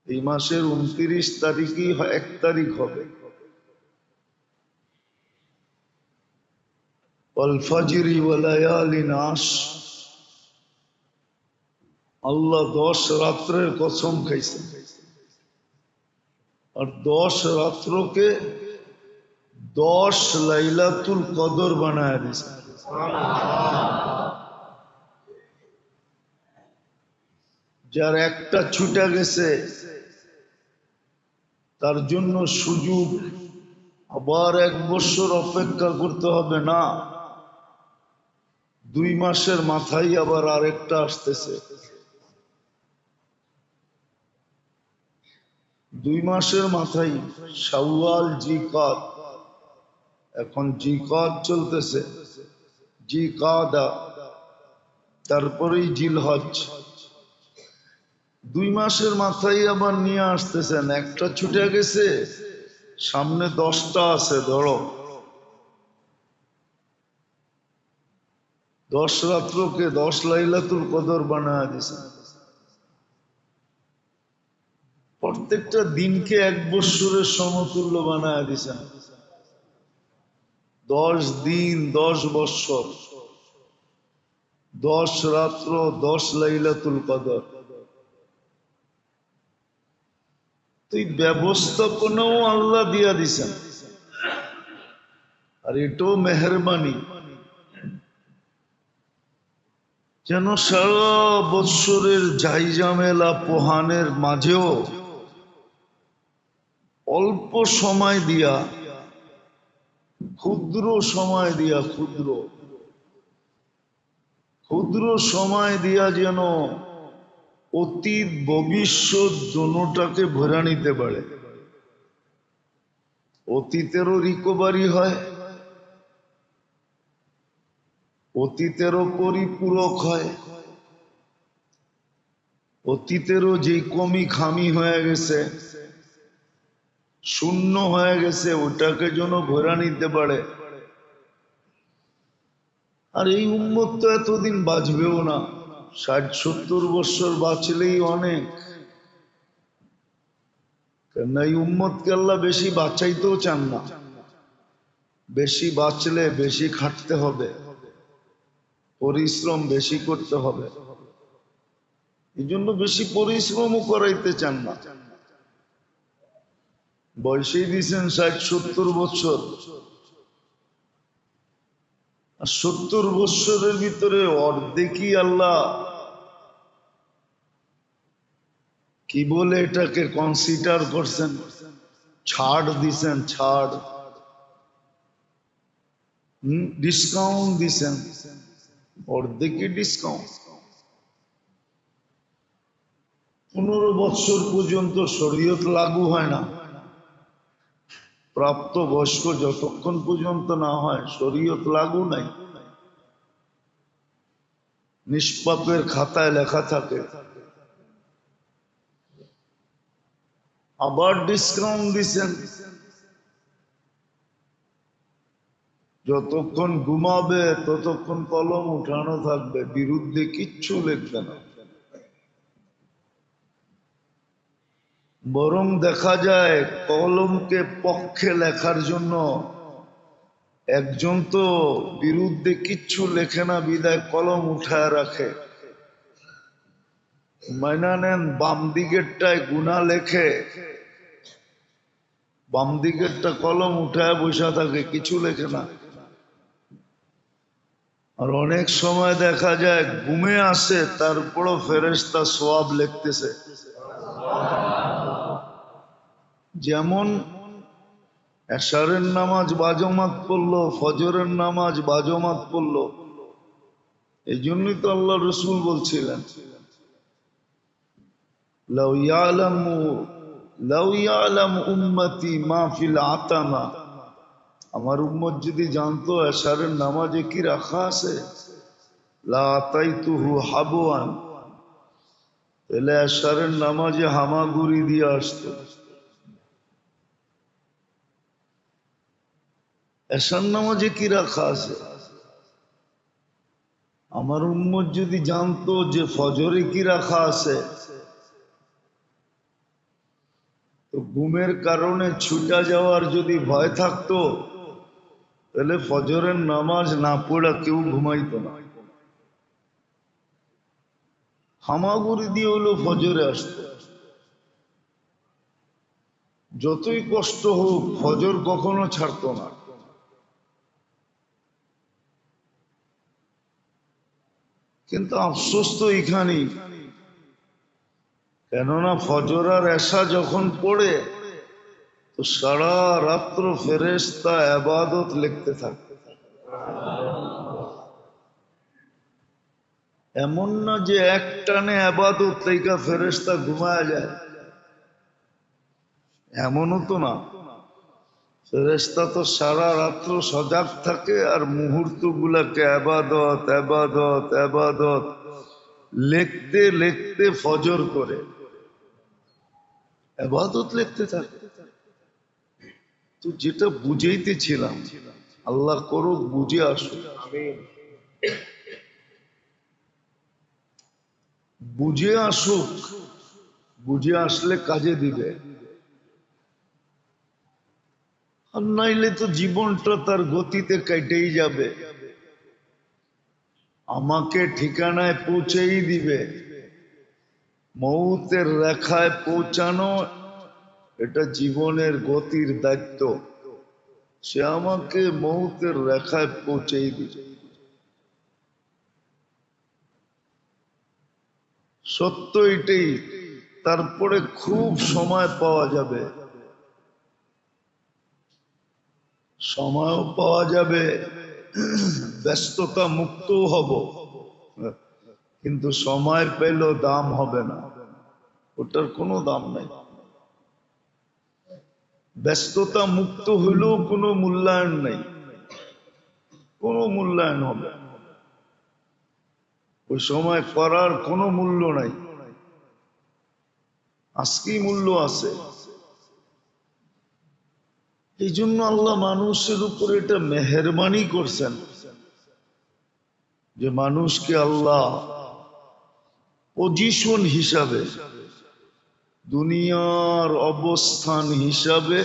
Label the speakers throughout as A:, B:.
A: এই মাসের 29 তারিখই 1 তারিখ হবে। ওয়াল ফাজরি ওয়া লায়ালিন আশর, আল্লাহ 10 রাত্রের কসম খাইছেন আর 10 রাত্রকে 10 লাইলাতুল কদর বানায় দিয়েছেন। যার একটা ছুটে গেছে তার জন্য সুযোগ আবার 1 বছর অপেক্ষা করতে হবে না, 2 মাসের মাথায় আবার আরেকটা আসতেছে। 2 মাসের মাথায় শাওয়াল, জিকাত, এখন জিকাত চলতেছে, জিকাদা, তারপরেই জিলহজ। 2 মাসের মাথায় আবার নিয়ে আসতেছেন, একটা ছুটে গেছে, সামনে 10টা আছে। ধরো 10 রাত্রকে 10 লাইলাতুল কদর বানায় দিয়েছেন। প্রত্যেকটা দিনকে 1 বছরের সমতুল্য বানায় দিয়েছেন। 10 দিন 10 বছর, 10 রাত্র 10 লাইলাতুল কদর। তুই ব্যবস্থাপনাও আল্লাহ দিয়া দিছেন, আর এটাও মেহরবানি, যেন সারা বৎসরের ঝাইঝামেলা পোহানের মাঝেও অল্প সময় দিয়া, ক্ষুদ্র সময় দিয়া, ক্ষুদ্র সময় দিয়া যেন অতীত ভবিষ্যৎ দোনোটাকে ভরা নিতে পারে। অতীতেরও রিকভারি হয়, অতীতেরও পরিপূরক হয়, অতীতেরও যে কমি খামি হয়ে গেছে, শূন্য হয়ে গেছে, ওটাকে যেন ভরা নিতে পারে। আর এই উম্মত তো এতদিন বাঁচবেও না, 60-70 বছর বাঁচলেই অনেক। কেন এই উম্মতকে আল্লাহ বেশি বাঁচাইতেও চান না। বেশি বাঁচলে বেশি খাটতে হবে, পরিশ্রম বেশি করতে হবে, এই জন্য বেশি পরিশ্রমও করাইতে চান না। বয়সেই দিয়েছেন 60-70 বছর, আর 70 বছরের ভিতরে অর্ধেকই আল্লাহ কি বলে এটাকে কনসিডার করছেন, ছাড় দিছেন, ছাড়, ডিসকাউন্ট দিছেন, অর্ধেকই ডিসকাউন্ট। 15 বছর পর্যন্ত শরীয়ত লাগু হয় না। প্রাপ্ত বয়স্ক যতক্ষণ পর্যন্ত না হয় শরীয়ত লাগু নাই, নিষ্পাপের খাতায় লেখা থাকে। আবার ডিসকাউন্ট দিছেন, যতক্ষণ ঘুমাবে ততক্ষণ কলম উঠানো থাকবে, বিরুদ্ধে কিচ্ছু লিখবে না। বরং দেখা যায় কলমকে পক্ষে লেখার জন্য একজন তো বিরুদ্ধে কিচ্ছু লেখে না, বিদায় কলম উঠায় রাখে। মাইনা নেন, বাম দিকেরটায় গুনাহ লেখে, বাম দিকেরটা কলম উঠায় বসে থাকে, কিছু লেখে না। আর অনেক সময় দেখা যায় ঘুমে আসে, তারপরও ফেরেশতা সওয়াব লিখতেছে। যেমন এশারের নামাজ বাজমাত পড়লো, ফজরের নামাজ বাজমাত পড়লো, এই জন্যই তো আল্লাহ রসুল বলছিলেন, লাউ ইয়ালামু উম্মতি মা ফিল আতামা, আমার উম্মত যদি জানতো এশারের নামাজে কি রাখা আছে, লা আতাইতুহু হাবওয়ান, তাহলে এশারের নামাজে হামাগুড়ি দিয়ে আসতো। এশার নামাজে কি রাখা আছে? আমার উম্মত যদি জানতো যে ফজরে কি রাখা আছে, তো ঘুমের কারণে ছুটা যাওয়ার যদি ভয় থাকতো তাহলে ফজরের নামাজ না পড়া কেউ ঘুমাইতো না, হামাগুড়ি দিয়ে হলো ফজরে আসতো। যতই কষ্ট হোক ফজর কখনো ছাড়তো না। কিন্তু আফসোস তো এখানেই, কেননা ফজর আর এশা যখন পড়ে তো সারা রাত্র ফেরেশতা ইবাদত লিখতে থাকে। এমন না যে এক টানে ইবাদত লেখা ফেরেশতা ঘুমায় যায়, এমনও তো না। ফেরেশতা তো সারা রাত্র সজাগ থাকে আর মুহূর্ত গুলাকে ইবাদত ইবাদত ইবাদত লিখতে লিখতে ফজর করে ইবাদত লিখতে থাকে। তো যেটা বুঝাইতেছিলাম, আল্লাহ করুক বুঝে আসুক, বুঝে আসুক, বুঝে আসলে কাজে দিবে। আর নাইলে তো জীবনটা তার গতিতে কেটেই যাবে, আমাকে ঠিকানায় পৌঁছেই দিবে। মৌতের রেখায় পৌঁছানো এটা জীবনের গতির দায়িত্ব, সে আমাকে মৌতের রেখায় পৌঁছেই দিবে। সত্য এটাই। তারপরে খুব সময় পাওয়া যাবে, সময়ও পাওয়া যাবে, ব্যস্ততা মুক্ত হব, কিন্তু সময় পেলেও দাম হবে না, ওটার কোনো দাম নাই। ব্যস্ততা মুক্ত হইলেও কোনো মূল্যায়ন নেই, কোনো মূল্যায়ন হবে, ওই সময় করার কোনো মূল্য নাই। আজকেই মূল্য আছে। এই জন্য আল্লাহ মানুষের উপর এটা মেহেরবানি করছেন যে মানুষকে আল্লাহ পজিশন হিসাবে, দুনিয়ার অবস্থান হিসাবে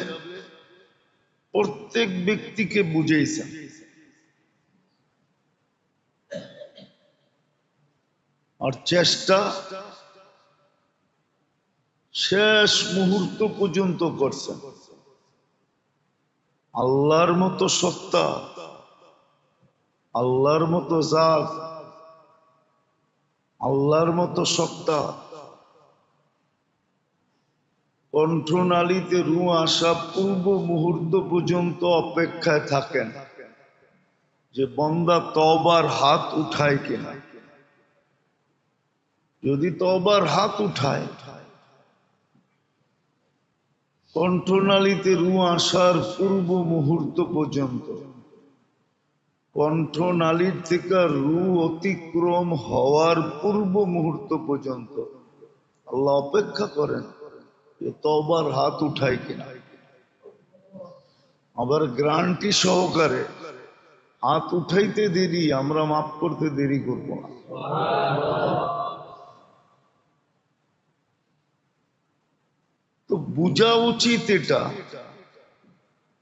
A: প্রত্যেক ব্যক্তিকে বুঝাইছেন। আর চেষ্টা শেষ মুহূর্ত পর্যন্ত করছেন। আল্লাহর মতো সত্তা, আল্লাহর মতো জাত, আল্লাহর মতো সত্তা কণ্ঠনালীতে রু আসা পূর্ব মুহূর্ত পর্যন্ত অপেক্ষায় থাকেন যে বন্দা তওবার হাত উঠায় কিনা। যদি তওবার হাত উঠায়, কণ্ঠনালীতে রু আসার পূর্ব মুহূর্ত পর্যন্ত, কণ্ঠনালীর থেকে রু অতিক্রম হওয়ার পূর্ব মুহূর্ত পর্যন্ত আল্লাহ অপেক্ষা করেন যে তওবার হাত উঠায় কিনা। আবার গ্যারান্টি সহকারে হাত উঠাইতে দেরি, আমরা মাফ করতে দেরি করব না। তো বোঝা উচিত এটা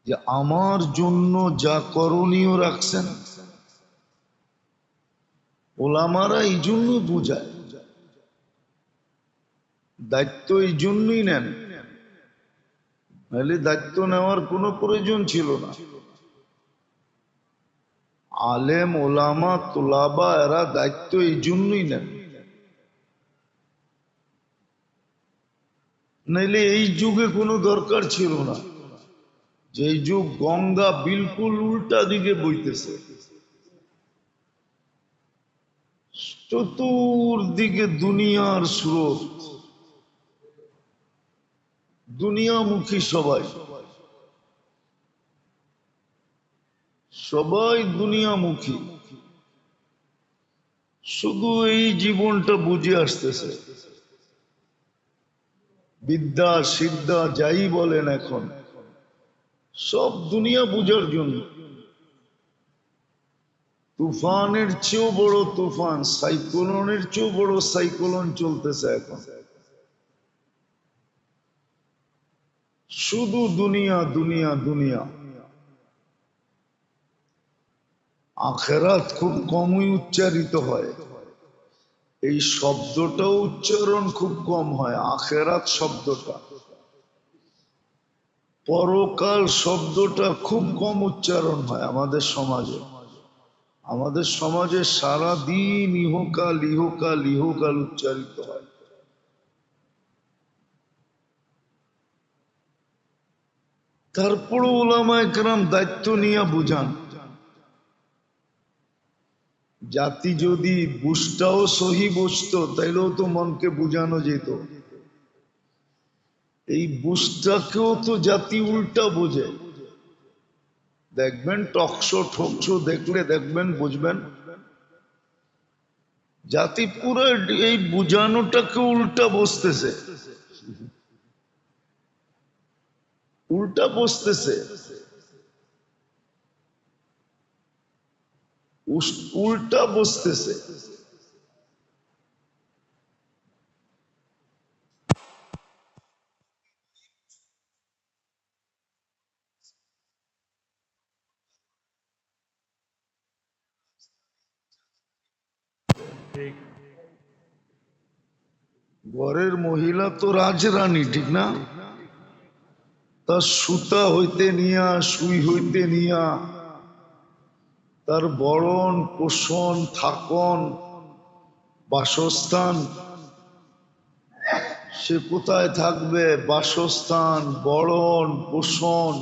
A: যে আমার জন্য যা করণীয় রাখছেন ওলামারা এই জন্য বুঝায়, দায়িত্ব এই জন্যই নেন, নাহলে দায়িত্ব নেওয়ার কোনো প্রয়োজন ছিল না। আলেম ওলামা তুলাবা এরা দায়িত্ব এই জন্যই নেন, নাইলে এই যুগে কোনো দরকার ছিল না। যে যুগ গঙ্গা বিলকুল উল্টা দিকে বইতেছে, চতুর্দিকে দুনিয়ার স্রোত, দুনিয়ামুখী সবাই, সবাই দুনিয়ামুখী, শুধু এই জীবনটা বুঝে আসতেছে। বিদ্যা সিদ্ধা যাই বলেন এখন সব দুনিয়া বুঝার জন্য। তুফানের চেয়েও বড় তুফান, সাইক্লোনের চেয়েও বড় সাইক্লোন চলতেছে এখন। শুধু দুনিয়া দুনিয়া দুনিয়া। আখেরাত খুব কমই উচ্চারিত হয়, এই শব্দটাও উচ্চারণ খুব কম হয়। আখেরাত শব্দটা, পরকাল শব্দটা খুব কম উচ্চারণ হয় আমাদের সমাজে। আমাদের সমাজে সারা দিন ইহকাল ইহকাল ইহকাল উচ্চারিত হয়। তারপরে উলামায়ে কেরাম দায়িত্ব নিয়ে বুঝান। জাতি যদি বুঝটাও সহি বুঝতো তাইলেও তো মনকে বুঝানো যেত। এই বুঝটাকেও তো জাতি উল্টা বোঝে। দেখবেন টকশো ঠকশো দেখলে দেখবেন বুঝবেন জাতি পুরো এই বুঝানোটাকে উল্টা বসতেছে, উল্টা বসতেছে, উল্টা বসতেছে। ঘরের মহিলা তো রাজরানী, ঠিক না? তার সুতা হইতে নিয়া সুই হইতে নিয়া তার বরণ পোষণ থাকন বাসস্থান, সে কোথায় থাকবে, বাসস্থান বরণ পোষণ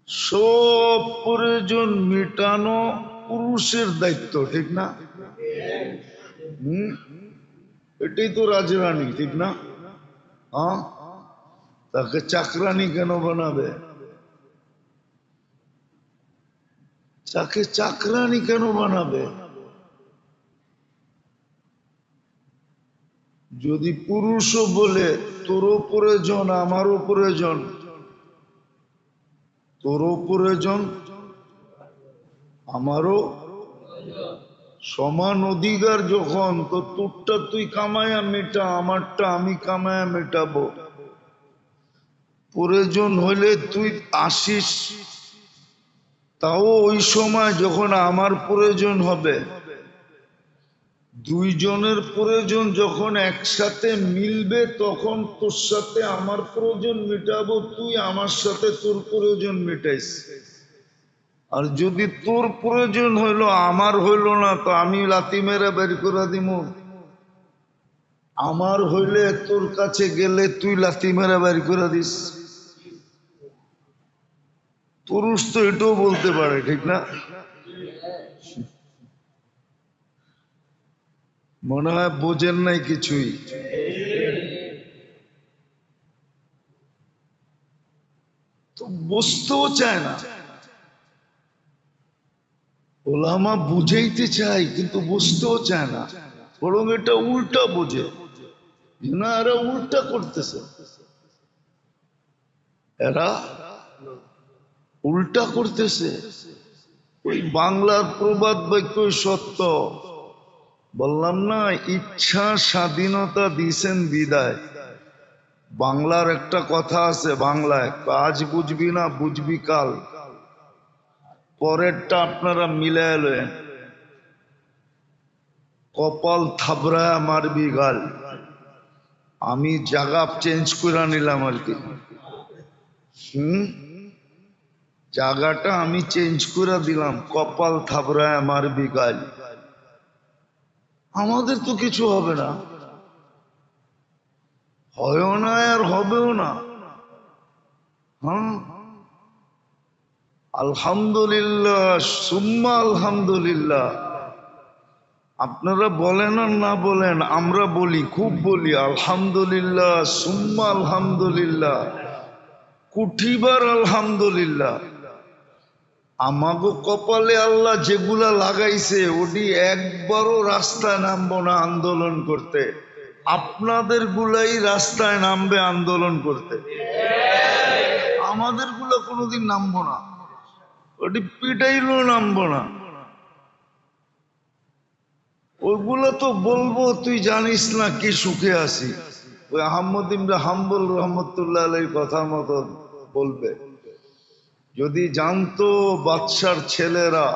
A: সব প্রয়োজন মেটানো পুরুষের দায়িত্ব, ঠিক না? এটাই তো রাজরানী, ঠিক না? হ্যাঁ, তাকে চাকরানি কেন বানাবে? তাকে চাকরানি কেন বানাবে? যদি পুরুষও বলে তোরও প্রয়োজন আমারও প্রয়োজন, তোরও প্রয়োজন আমারও সমান অধিকার যখন, তো তোরটা তুই কামায়া মেটা, আমারটা আমি কামায়া মেটাবো। প্রয়োজন হলে তুই আসিস, তাও ওই সময় যখন আমার প্রয়োজন হবে। দুইজনের প্রয়োজন যখন একসাথে মিলবে তখন তোর সাথে আমার প্রয়োজন মেটাবো, তুই আমার সাথে তোর প্রয়োজন মেটাইস। আর যদি তোর প্রয়োজন হইল আমার হইল না, তো আমি লাথি মেরে বের করে দিব। আমার হইলে তোর কাছে গেলে তুই লাথি মেরে বের করে দিস। পুরুষ তো এটাও বলতে পারে, ঠিক না? মনে হয় বোঝেন নাই কিছুই। তো বুঝতেও চায় না। ওলামা বুঝাইতে চাই কিন্তু বুঝতেও চায় না, বরং এটা উল্টা বোঝে। না, এরা উল্টা করতেছে, এরা উল্টা করতেছে। ওই বাংলার প্রবাদ বাক্য সত্য, বললাম না, ইচ্ছা স্বাধীনতা দিছেন বিদায়। বাংলার একটা কথা আছে, বাংলায় আজ বুঝবি না বুঝবি কাল, পরেরটা আপনারা মিলায় লয়েন। কপাল থাবড়ায় মারবি গাল। আমি জায়গা চেঞ্জ করে নিলাম আর কি। জায়গাটা আমি চেঞ্জ করে দিলাম, কপাল থাবড়ায় মারবি গাল। আমাদের তো কিছু হবে না, হয়ও না আর হবেও না। হ্যাঁ, আলহামদুলিল্লাহ সুম্মা আলহামদুলিল্লাহ। আপনারা বলেন আর না বলেন, আমরা বলি, খুব বলি আলহামদুলিল্লাহ সুম্মা আলহামদুলিল্লাহ, কুঠিবার আলহামদুলিল্লাহ। আমাগো কপালে আল্লাহ যেগুলা লাগাইছে ওটি একবারও রাস্তায় নামবো না আন্দোলন করতে। আপনাদের গুলাই রাস্তায় নামবে আন্দোলন করতে, আমাদের গুলা কোনোদিন নামবো না। ওটি পিটাইলেও নামবো না। ওইগুলো তো বলবো তুই জানিস না কি সুখে আছি। ওই আহমদ ইবনে হাম্বল রহমতুল্লাহ আলাইহির কথা মতো বলবে, যদি জানতো বাদশার ছেলেরা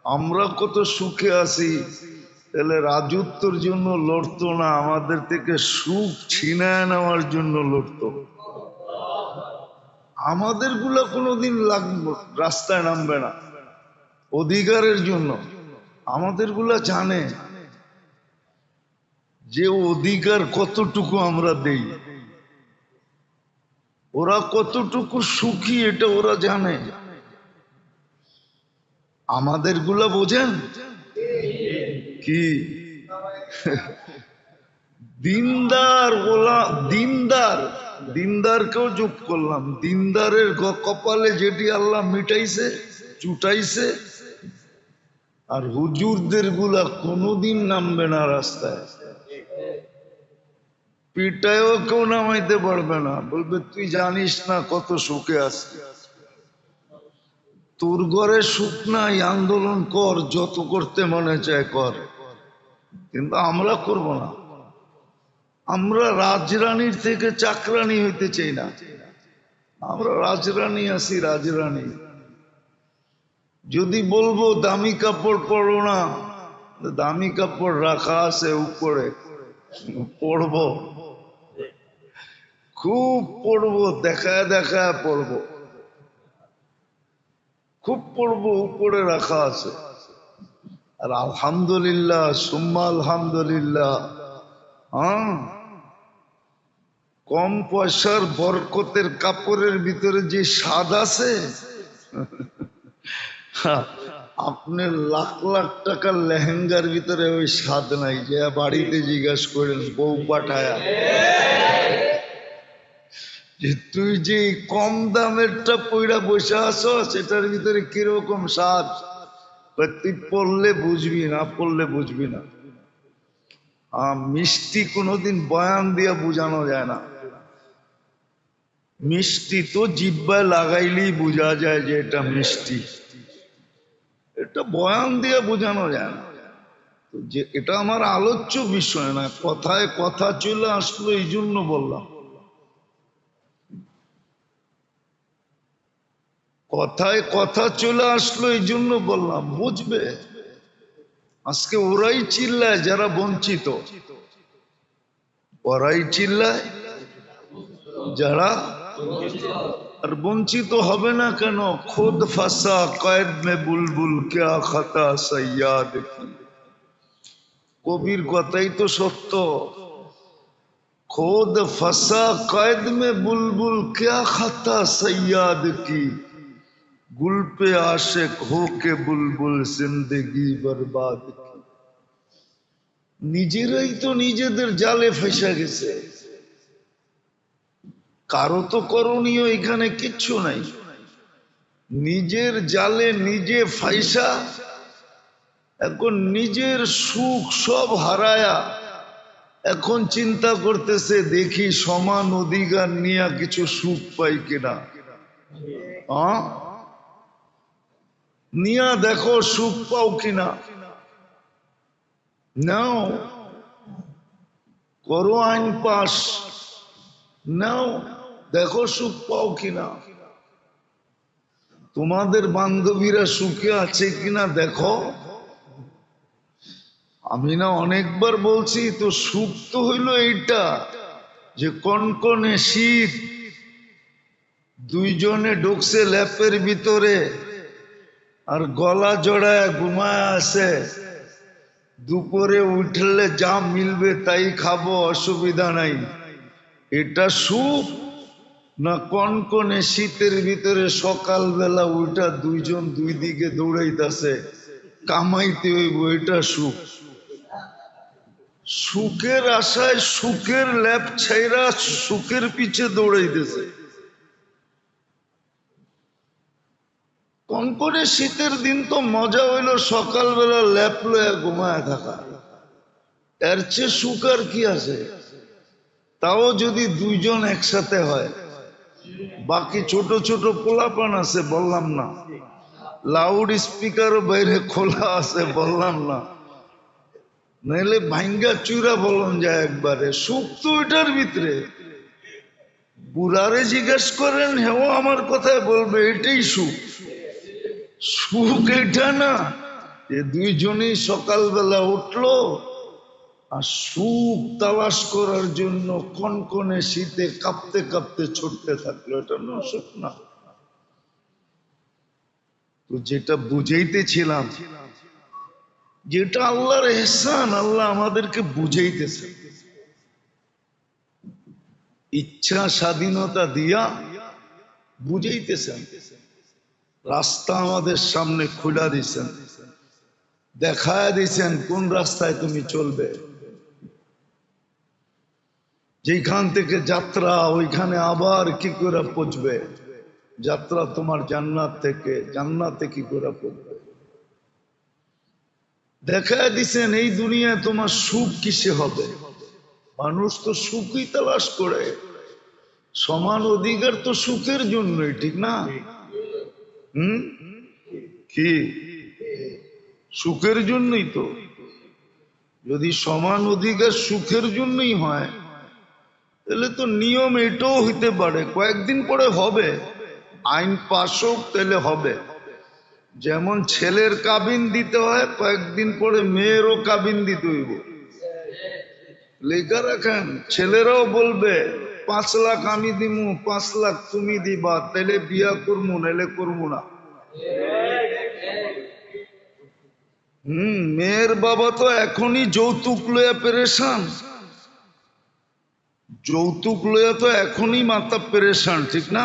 A: আমরা কত সুখে আছি, তাহলে রাজত্বর জন্য লড়তো না, আমাদের থেকে সুখ ছিনায় নেওয়ার জন্য লড়তো। আমাদের গুলা কোনোদিন রাস্তায় নামবে না অধিকারের জন্য। আমাদের গুলা জানে যে অধিকার কতটুকু আমরা দেই, ওরা কতটুকু সুখী এটা ওরা জানে। আমাদের গুলা বোঝেন কি? দিনদার ওলা দিনদার, দিনদারকেও যোগ করলাম। দিনদারের কপালে যেটি আল্লাহ মিটাইছে, চুটাইছে, আর হুজুরদের গুলা কোনোদিন নামবে না রাস্তায়, পিটায়ও কেউ নামাইতে পারবে না। বলবে তুই জানিস না কত সুখে আছে, তোর ঘরে সুখ নাই, আন্দোলন কর, যত করতে মনে চায় কর। কিন্তু আমরা করব না। আমরা রাজরানীর থেকে চাকরানি হইতে চাই না, আমরা রাজরানী আছি, রাজরানী। যদি বলবো দামি কাপড় পরো না, দামি কাপড় রাখা আছে উপরে, পরবো, খুব পড়বো, দেখায় দেখায় পড়বো, খুব পড়বো, উপরে রাখা আছে। আর আলহামদুলিল্লাহ, সুম্মা আলহামদুলিল্লাহ, হ্যাঁ, কম পয়সার বরকতের কাপড়ের ভিতরে যে স্বাদ আছে, আপনার লাখ লাখ টাকার লেহেঙ্গার ভিতরে ওই স্বাদ নাই। যে বাড়িতে জিজ্ঞাসা করেন বউ পাঠায়া যে তুই যে কম দামেরটা পইরা বসে আছো, সেটার ভিতরে কিরকম স্বাদ, তুই পড়লে বুঝবি, না পড়লে বুঝবি না। মিষ্টি কোনোদিন বয়ান দিয়ে বোঝানো যায় না। মিষ্টি তো জিহ্বায় লাগাইলেই বোঝা যায় যে এটা মিষ্টি, এটা বয়ান দিয়ে বোঝানো যায় না। যে এটা আমার আলোচ্য বিষয় না, কথায় কথা চলে আসলো এই জন্য বললাম, কথায় কথা চলে আসলো এই জন্য বললাম, বুঝবে। আজকে ওরাই চিল্লায় যারা বঞ্চিত, ওরাই চিল্লায় যারা, আর বঞ্চিত হবে না কেন? খুদ ফাঁসা কয়েদ মে বুলবুল ক্যা খাতা সৈয়াদ কি, কবির কথাই তো সত্য। খুদ ফাঁসা কয়েদ মে বুলবুল ক্যা খাতা সৈয়াদ কি, গুল পে আশেক হো কে বুলবুল জিন্দগি বরবাদ কি। নিজেরাই তো নিজেদের জালে ফেসে গেছে, কারো তো করণীয় এখানে কিচ্ছু নাই। নিজের জালে নিজে ফাইসা এখন নিজের সুখ সব হারায়া এখন চিন্তা করতেছে দেখি সমান অধিকার নিয়ে কিছু সুখ পাই কিনা। নিয়া দেখো সুখ পাও কিনা, নাও, করো আইন পাস, নাও, দেখো সুখ পাও কিনা। তোমাদের বান্ধবীরা সুখে আছে কিনা দেখো। আমি না অনেকবার বলছি তো, সুখ তো হইল এইটা যে কনকনে শীত, দুইজনে ঢুকছে ল্যাপের ভিতরে আর গলা জড়ায় ঘুমায় আছে, দুপুরে উঠলে যা মিলবে তাই খাবো, অসুবিধা নাই। এটা সুখ না কনকনে শীতের ভিতরে সকালবেলা উঠা দুইজন দুই দিকে দৌড়াইতেছে, কামাইতে হইব, এটা সুখ? সুখের আশায় সুখের ল্যাপ ছাইরা সুখের পিছে দৌড়াইতেছে। কনকনে শীতের দিন তো মজা হইল সকালবেলা ল্যাপ লয়ে ঘুমায় থাকা, এর চেয়ে সুখ আর কি আছে? তাও যদি দুইজন একসাথে হয়। বাকি ছোট ছোট পোলাপান আছে বললাম না, লাউড স্পিকারও বাইরে খোলা আছে বললাম না, নাহলে ভাঙ্গা চূড়া বলন যায় একবারে। সুখ তো ওইটার ভিতরে। বুড়ারে জিজ্ঞেস করেন, হেও আমার কথায় বলবে এটাই সুখ। সুখ এটা না যে দুইজনেই সকালবেলা উঠলো আর সুখ তালাশ করার জন্য কনকনে শীতে কাঁপতে কাঁপতে ছুটতে থাকলো, এটা না সুখ না। তো যেটা বুঝাইতেছিলাম, যেটা আল্লাহর এহসান, আল্লাহ আমাদেরকে বুঝাইতেছে, ইচ্ছা স্বাধীনতা দিয়া বুঝাইতেছেন, রাস্তা আমাদের সামনে খুলে দিছেন, দেখায় দিছেন কোন রাস্তায় তুমি চলবে। যেখান থেকে যাত্রা ওইখানে আবার কি করে পৌঁছবে। যাত্রা তোমার জান্নাত থেকে, জান্নাতে কি করে পৌঁছবে দেখায় দিছেন। এই দুনিয়ায় তোমার সুখ কিসে হবে। মানুষ তো সুখই তালাশ করে। সমান অধিকার তো সুখের জন্যই, ঠিক না? কি সুখের জন্যই তো। যদি সমান অধিকার সুখের জন্যই হয়, তাহলে তো নিয়ম এটাও হইতে পারে কয়েকদিন পরে হবে, আইন পাশ হোক তাহলে হবে। যেমন ছেলের কাবিন দিতে হয়, কয়েকদিন পরে মেয়েরও কাবিন দিতে হইব। লেখা রাখেন, ছেলেরাও বলবে 5 লাখ আমি দিমু, 5 লাখ তুমি দিবা, তাহলে বিয়া করবো, নাহলে করবো না। মেয়ের বাবা তো এখনই যৌতুক লইয়া পেরেশান। যৌতুক লইয়া তো এখনই মাথা পেরেশান, ঠিক না?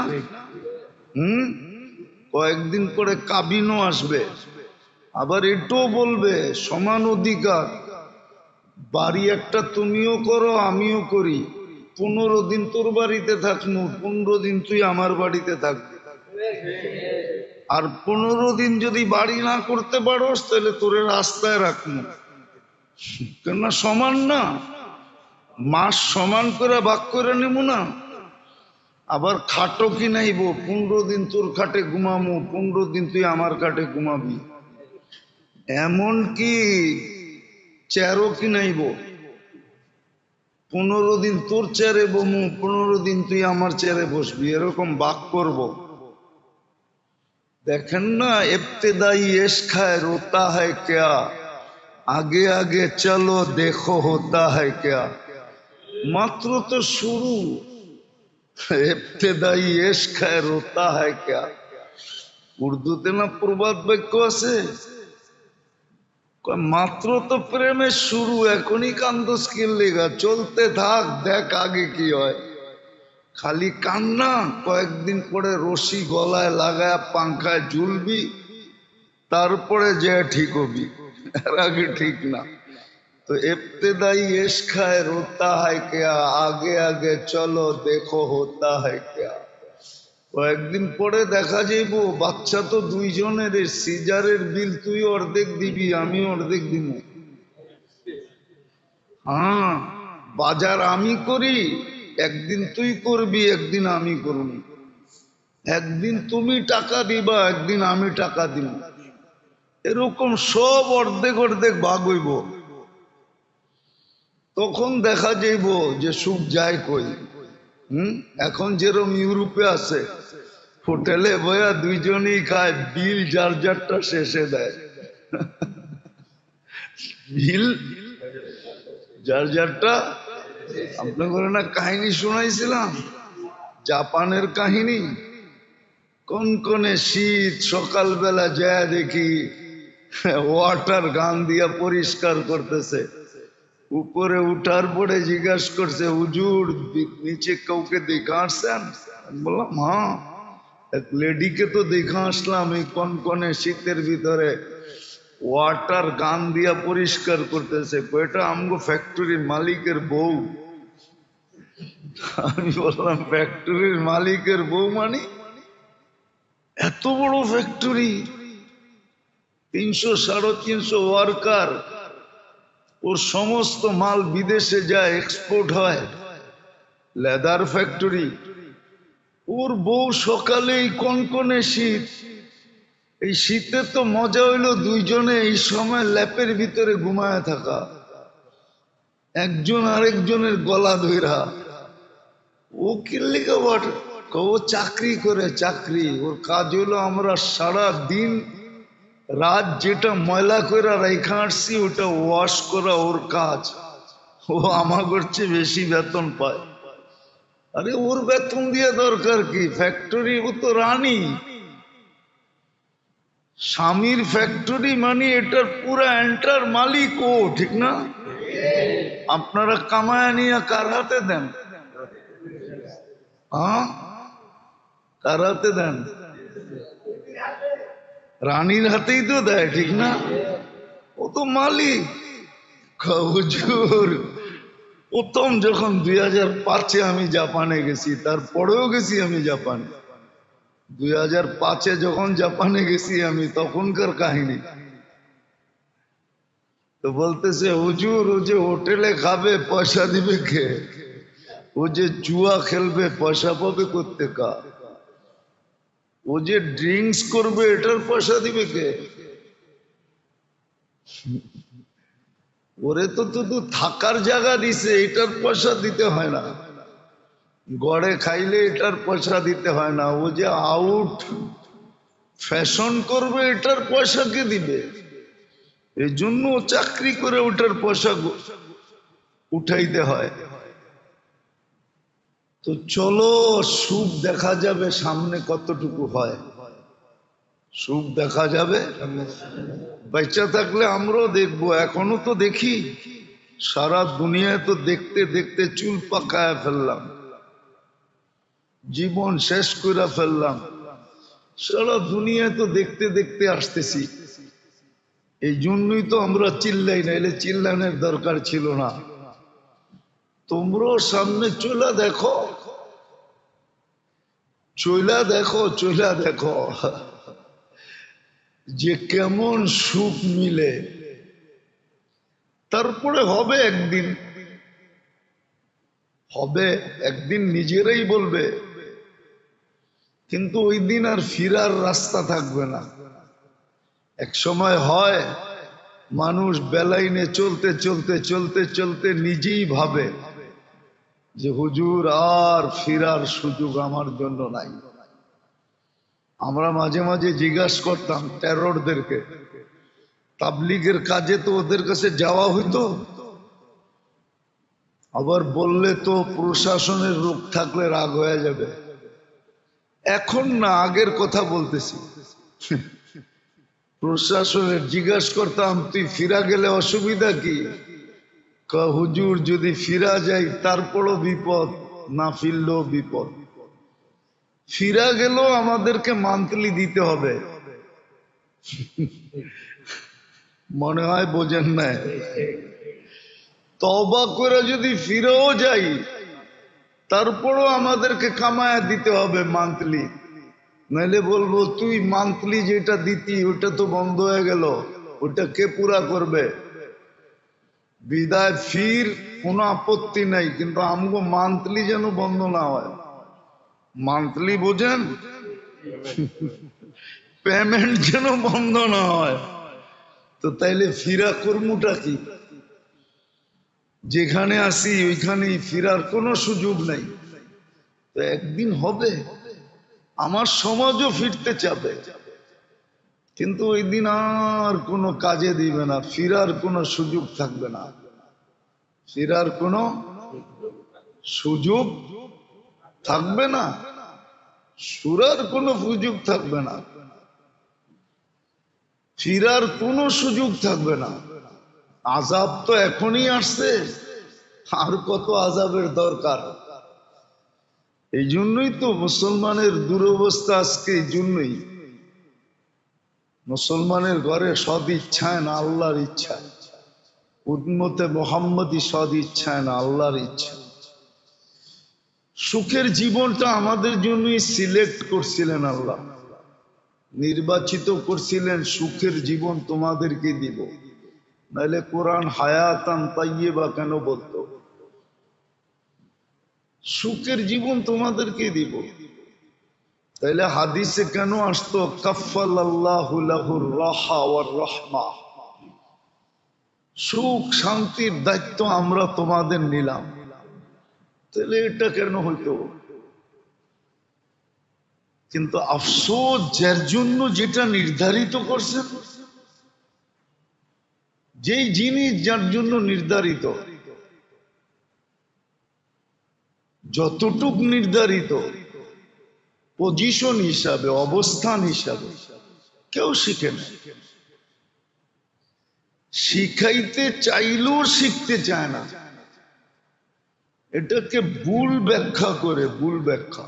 A: কয়েকদিন পরে কাবিনও আসবে। আবার এটাও বলবে সমান অধিকার, বাড়ি একটা তুমিও করো আমিও করি, 15 দিন তোর বাড়িতে থাকবো, 15 দিন তুই আমার বাড়িতে থাকবি। আর 15 দিন যদি বাড়ি না করতে পারোস তাহলে তোরে রাস্তায় রাখবো। কেননা সমান না, মাস সমান করে ভাগ করে নেব না। আবার খাটও কিনাইব, 15 দিন তোর খাটে ঘুমামো, 15 দিন তুই আমার খাটে ঘুমাবি। এমন কি চেয়ারও কিনাইব, 15 দিন তোর চেয়ারে বমু, 15 দিন তুই আমার চেয়ারে বসবি, এরকম ভাগ করব। দেখেন না, ইবতেদাই ইশক है रोता है क्या, आगे आगे चलो देखो होता है क्या। মাত্র তো শুরু, ইবতেদাই ইশক है रोता है क्या। উর্দুতে না প্রবাদ বাক্য আছে, মাত্র তো প্রেমের শুরু, এখনই কান্দোস কি লেগা, চলতে থাক, দেখ আগে কি হয়। খালি কান্না, কয়েকদিন পরে রশি গলায় লাগায় পাংখায় ঝুলবি, তারপরে যে ঠিক হবি, এর আগে ঠিক না। তো ইবতেদাই ইশক है रोता है क्या, आगे आगे चलो देखो होता है क्या। কয়েকদিন পরে দেখা যাইব বাচ্চা তো দুইজনের, সিজারের বিল তুই অর্ধেক দিবি, আমি অর্ধেক দিব। হ্যাঁ, বাজার আমি করি, একদিন তুই করবি, একদিন আমি করব। একদিন তুমি টাকা দিবা, একদিন আমি টাকা দিব। এরকম সব অর্ধেক অর্ধেক ভাগ হইব। তখন দেখা যাইব যে সুখ যায় কই। এখন যেরকম ইউরোপে আছে, হোটেলে বয়া দুইজনই খায়, বিল যার যারটা শেষে দেয়। বিল যার যারটা। আপনাদের না কাহিনী শোনাইছিলাম, জাপানের কাহিনী। কনকনে শীত, সকালবেলা যায় দেখি ওয়াটার গান দিয়া পরিষ্কার করতেছে। উপরে উঠার পরে জিজ্ঞাসা করছে, হুজুর নিচে কাউকে দেখা আসছেন? বললাম হ্যাঁ, এক লেডিকে তো দেখা আসলাম, এই কনকনে শীতের ভিতরে ওয়াটার গান দিয়া পরিষ্কার করতেছে। এটা আমগো ফ্যাক্টরির মালিকের বউ। আমি বললাম ফ্যাক্টরির মালিকের বউ মানে? এত বড় ফ্যাক্টরি, 300-350 ওয়ার্কার, ওর সমস্ত মাল বিদেশে যায়, এক্সপোর্ট হয়, লেদার ফ্যাক্টরি। ওর বউ সকালে এই কনকনে শীত, এই শীতে তো মজা হইলো দুইজনে এই সময় ল্যাপের ভিতরে ঘুমায় থাকা। একজন আরেকজনের গলা ধইরা, ও কিল্লিকে বটে, ও চাকরি করে, চাকরি ওর কাজ হলো আমরা সারা দিন রাত যেটা ময়লা করে রেখে আসছি ওটা ওয়াশ করা ওর কাজ, ও আমার করছে বেশি বেতন পায়। আরে ওর বেতন দিয়ে দরকার কি, ফ্যাক্টরি, ও তো রানী, স্বামীর ফ্যাক্টরি মানে এটার পুরো এন্টার মালিক ও, ঠিক না? আপনারা কামায় নিয়ে কার হাতে দেন? হ্যাঁ, কার হাতে দেন? রানীর হাতেই তো দেয়, ঠিক না? ও তো মালিক। হুজুর, প্রথম যখন 2005-এ আমি জাপানে গেছি, তারপরেও গেছি আমি জাপানে, 2005-এ যখন জাপানে গেছি আমি, তখনকার কাহিনী। তো বলতেছে, হুজুর ও যে হোটেলে খাবে পয়সা দিবে কে? ও যে জুয়া খেলবে পয়সা পাবে কোত্থেকা? ও যে ড্রিঙ্কস করবে এটার পয়সা দিবে কে? ওরে তো শুধু থাকার জায়গা দিছে, এটার পয়সা দিতে হয় না। গড়ে খাইলে এটার পয়সা দিতে হয় না। ও যে আউট ফ্যাশন করবে এটার পয়সা কে দিবে? এই জন্য চাকরি করে ওটার পয়সা উঠাইতে হয়। তো চলো, সুখ দেখা যাবে সামনে কতটুকু হয়, সুখ দেখা যাবে। বাচ্চা থাকলে আমরাও দেখবো, এখনো তো দেখি। সারা দুনিয়ায় তো দেখতে দেখতে চুল পাকায় ফেললাম, জীবন শেষ করে ফেললাম। সারা দুনিয়ায় তো দেখতে দেখতে আসতেছি। এই জন্যই তো আমরা চিল্লাই, নাইলে চিল্লানোর দরকার ছিল না। তোমরাও সামনে চলে দেখো, চইলা দেখো, চইলা দেখো যে কেমন সুখ মিলে। তারপরে হবে একদিন, হবে একদিন, নিজেরাই বলবে। কিন্তু ওই দিন আর ফিরার রাস্তা থাকবে না। এক সময় হয় মানুষ বেলাইনে চলতে চলতে চলতে চলতে নিজেই ভাবে যে হুজুর আর ফিরার সুযোগ আমার জন্য নাই। আমরা মাঝে মাঝে জিজ্ঞাসা করতাম টেররদেরকে, তাবলিগের কাজে তো ওদের কাছে যাওয়া হইতো, আবার বললে তো প্রশাসনের রোগ থাকলে রাগ হয়ে যাবে। এখন না, আগের কথা বলতেছি। প্রশাসনের জিজ্ঞাসা করতাম, তুই ফিরা গেলে অসুবিধা কি? হুজুর যদি ফিরা যাই তারপরও বিপদ, না ফিরলেও বিপদ। ফিরা গেলেও আমাদেরকে মান্থলি দিতে হবে। মনে হয় বোঝেন না। তওবা করে যদি ফিরেও যাই তারপরও আমাদেরকে কামায়া দিতে হবে মান্থলি, নাইলে বলবো তুই মান্থলি যেটা দিতি ওটা তো বন্ধ হয়ে গেল, ওটা কে পুরা করবে? বিদায় ফির কোনো আপত্তি নাই, কিন্তু আমগো মান্থলি যেন বন্ধ না হয়। মান্থলি বোঝেন, পেমেন্ট যেন বন্ধ না হয়। তো তাইলে ফিরা কর্মটা কি? যেখানে আসি ওইখানেই ফিরার কোনো সুযোগ নাই। তো একদিন হবে, আমার সমাজও ফিরতে চাবে, কিন্তু ওই দিন আর কোনো কাজে দিবে না, ফিরার কোনো সুযোগ থাকবে না, ফিরার কোনো সুযোগ থাকবে না, সুরার কোনো সুযোগ থাকবে না, ফিরার কোনো সুযোগ থাকবে না। আযাব তো এখনই আসছে, আর কত আযাবের দরকার? এই জন্যই তো মুসলমানের দুরবস্থা আজকে। এই জন্যই মুসলমানের ঘরে সদ ইচ্ছায় না আল্লাহর ইচ্ছা, উম্মতে মুহাম্মদী সদ ইচ্ছায় না আল্লাহর ইচ্ছা। সুখের জীবনটা আমাদের জন্যই সিলেক্ট করছিলেন আল্লাহ, নির্বাচিত করছিলেন। সুখের জীবন তোমাদেরকে দিব, নাহলে কোরআন হায়াতান তাইয়্যিবা কেন বলতো? সুখের জীবন তোমাদেরকে দিব, তাইলে হাদিসে কেন আসতো কাফফালাল্লাহু লাহুর রাহা ওয়ার রাহমা? সুখ শান্তির দায়িত্ব আমরা তোমাদের নিলাম, তাহলে এটা কেন হইতো? কিন্তু আফসোস, যার জন্য যেটা নির্ধারিত করছেন, যেই জিনিস যার জন্য নির্ধারিত, যতটুক নির্ধারিত পজিশন হিসাবে, অবস্থান হিসাবে, কেউ শিখে না। শিখাইতে চাইলেও শিখতে চায় না। এটাকে ভুল ব্যাখ্যা করে, ভুল ব্যাখ্যা।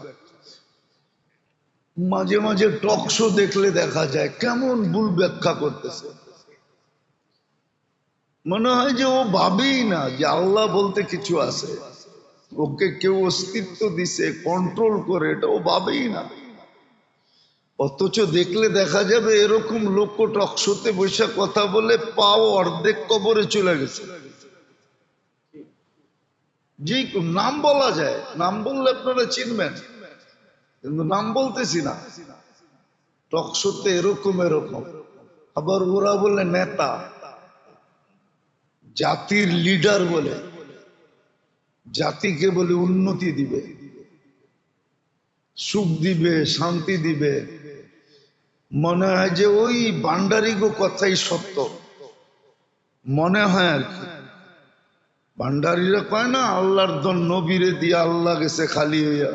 A: মাঝে মাঝে টক শো দেখলে দেখা যায় কেমন ভুল ব্যাখ্যা করতেছে। মনে হয় যে ও ভাবেই না যে আল্লাহ বলতে কিছু আছে, ওকে কেউ অস্তিত্ব দিছে, কন্ট্রোল করে, এটা ও ভাবেই না। অথচ দেখলে দেখা যাবে এরকম লোক টক শোতে বসে কথা বলে পাও অর্ধেক কবরে চলে গেছে। যে নাম বলা যায়, নাম বললে আপনারা চিনবেন, কিন্তু নাম বলতেছি না। টক শোতে এরকম এরকম। আবার ওরা বলে নেতা, জাতির লিডার বলে, জাতিকে বলে উন্নতি দিবে, সুখ দিবে, শান্তি দিবে। মনে হয় যে ওই ভান্ডারিগো কথাই সত্য, মনে হয় আর কি। ভান্ডারীরা কয় না, আল্লাহর দন নবীরে দিয়ে আল্লাহ গেছে খালি হইয়া,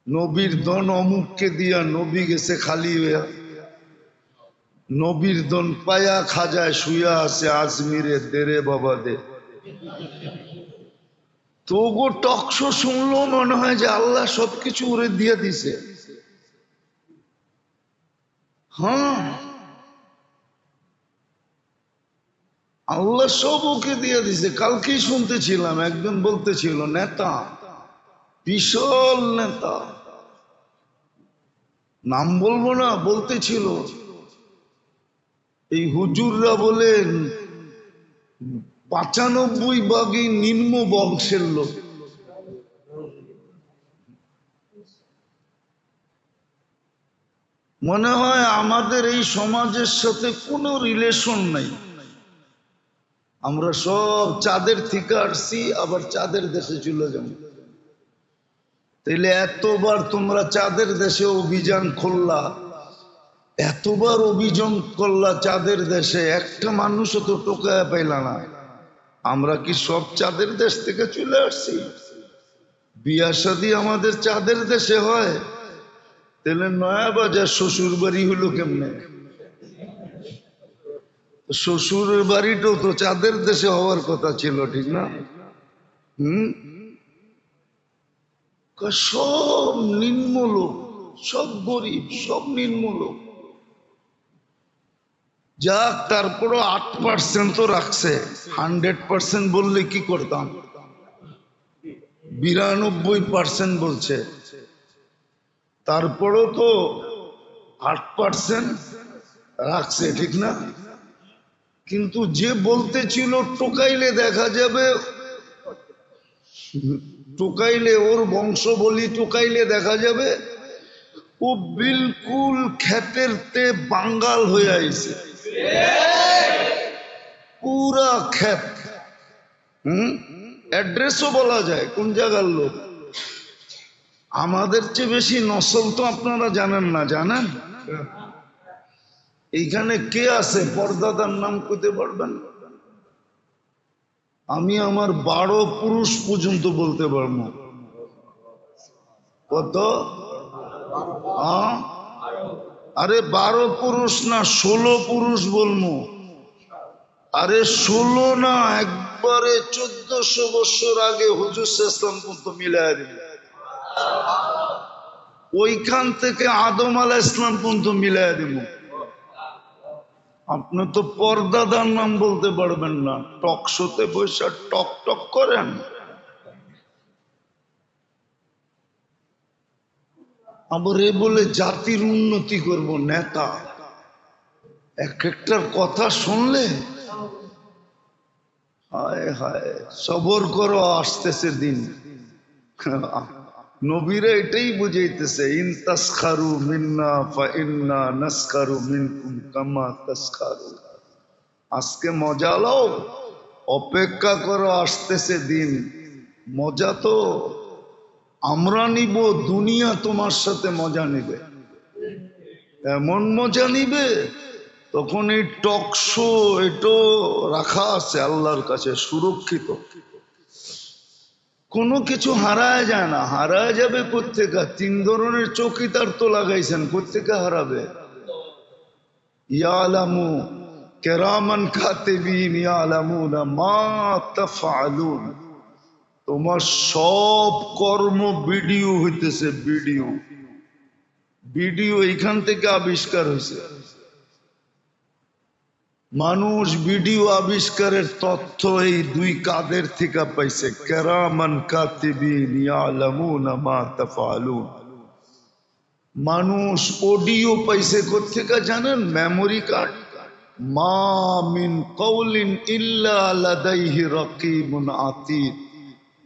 A: নবীর দন অমুককে দিয়া নবী গেছে খালি হইয়া, নবীর দন পায়া খাজায় শুয়া আছে আজমিরে, দেরে বাবা দে। তো গো টকশো শুনলো মনে হয় যে আল্লাহ সবকিছু ওরে দিয়ে দিছে। হ্যাঁ, আল্লাহ সব ওকে দিয়ে দিছে। কালকেই শুনতেছিলাম একজন বলতেছিল, নেতা, বিশাল নেতা, নাম বলবো না, বলতেছিল এই হুজুররা বলেন 95 ভাগই নিম্ন বংশের লোক। মনে হয় আমাদের এই সমাজের সাথে কোনো রিলেশন নাই। আমরা সব চাঁদের থেকে আসছি, আবার চাঁদের দেশে চলে যাব। তাইলে এতবার তোমরা চাঁদের দেশে অভিযান করলা, এতবার অভিযান করলা চাঁদের দেশে, একটা মানুষও তো টোকায় পাইলা না। আমরা কি সব চাঁদের দেশ থেকে চলে আসছি? বিয়া শাদী আমাদের চাঁদের দেশে হয়, তাহলে নয়া বাজার শ্বশুর বাড়ি হলো কেমনে? শ্বশুরের বাড়িটাও তো চাঁদের দেশে হওয়ার কথা ছিল, ঠিক না? হুম, সব নিম্ন লোক, সব গরিব, সব নিম্ন লোক। যাক, তারপরও 8% তো রাখছে। 100% বললে কি করতাম? 92% বলছে, তারপরও তো 8% রাখছে, ঠিক না? কিন্তু যে বলতেছিল টোকাইলে দেখা যাবে, টোকাইলে ওর বংশ বলি, টোকাইলে দেখা যাবে ও বিলকুল ক্ষেতের তে বাঙ্গাল হয়ে আইছে, পুরা ক্ষেত। অ্যাড্রেসও বলা যায় কোন জায়গার লোক। আমাদের চেয়ে বেশি নসল তো আপনারা জানেন না, জানেন? এইখানে কে আছে পর্দাদার নাম কইতে পারবেন? আমি আমার 12 পুরুষ পর্যন্ত বলতে পারবো। কত? আরে 12 পুরুষ না, 16 পুরুষ বলবো। আরে 16 না, একবারে 1400 বছর আগে হুজুর ইসলাম পর্যন্ত মিলায় দিল। ওইখান থেকে আদম আলাইহিস ইসলাম পর্যন্ত মিলায় দিব। আপনি তো পর্দাদার নাম বলতে পারবেন না, টক শোতে বসে টক টক করেন। আবার এ বলে জাতির উন্নতি করব, নেতা। এক একটার কথা শুনলে হায় হায়, সবর করো, আসতেছে দিন। নবীরা এটাই বুঝাইতেছে, ইন তাসখারু মিন্না ফা ইন্না নাসখারু মিনকুম কামা তাসখারু। আজকে মজা লও, অপেক্ষা করো, আসতেছে দিন। মজা তো আমরা নিব, দুনিয়া তোমার সাথে মজা নিবে, এমন মজা নিবে। তখন এই টক শো এটাও রাখা আছে আল্লাহর কাছে সুরক্ষিত। কোনো কিছু হারায় যায় না। হারায় যাবে কোত্থেকে? 3 ধরনের চৌকিদার তো লাগাইছেন, কোত্থেকে হারাবে? ইয়ালামু কেরামান কাতিবিন ইয়ালামুনা মা তাফআলুন। তোমার সব কর্ম ভিডিও হইতেছে, ভিডিও ভিডিও এইখান থেকে আবিষ্কার হয়েছে। মানুষ ভিডিও আবিষ্কারের তথ্য এই 2 কাদের থেকে পাইছে, কেরামান কাতিবিন ইয়ালামুনা মা তাফআলুন। মানুষ অডিও পাইছে কোত্থেকে জানেন? Memory card. মা মিন কওলিন ইল্লা লাদাইহি রাকিবুন আতীদ।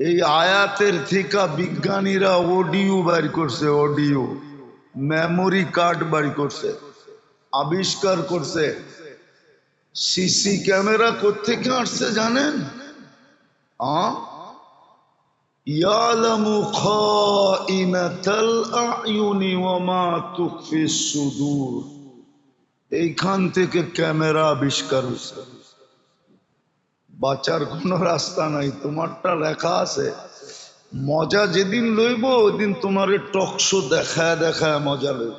A: এই আয়াতের থেকে বিজ্ঞানীরা অডিও বের করছে, অডিও মেমোরি কার্ড বের করছে, আবিষ্কার করছে। সিসি ক্যামেরা কোত্থেকে আসছে জানেন? ইয়ালামু খাইনাতাল আয়ুনি ওয়া মা তুখফিস সুদূর। এইখান থেকে ক্যামেরা আবিষ্কার হয়েছে। বাঁচার কোনো রাস্তা নাই, তোমারটা লেখা আছে। মজা যেদিন লইব ওইদিন তোমার টকশো দেখায় দেখায় মজা লইব।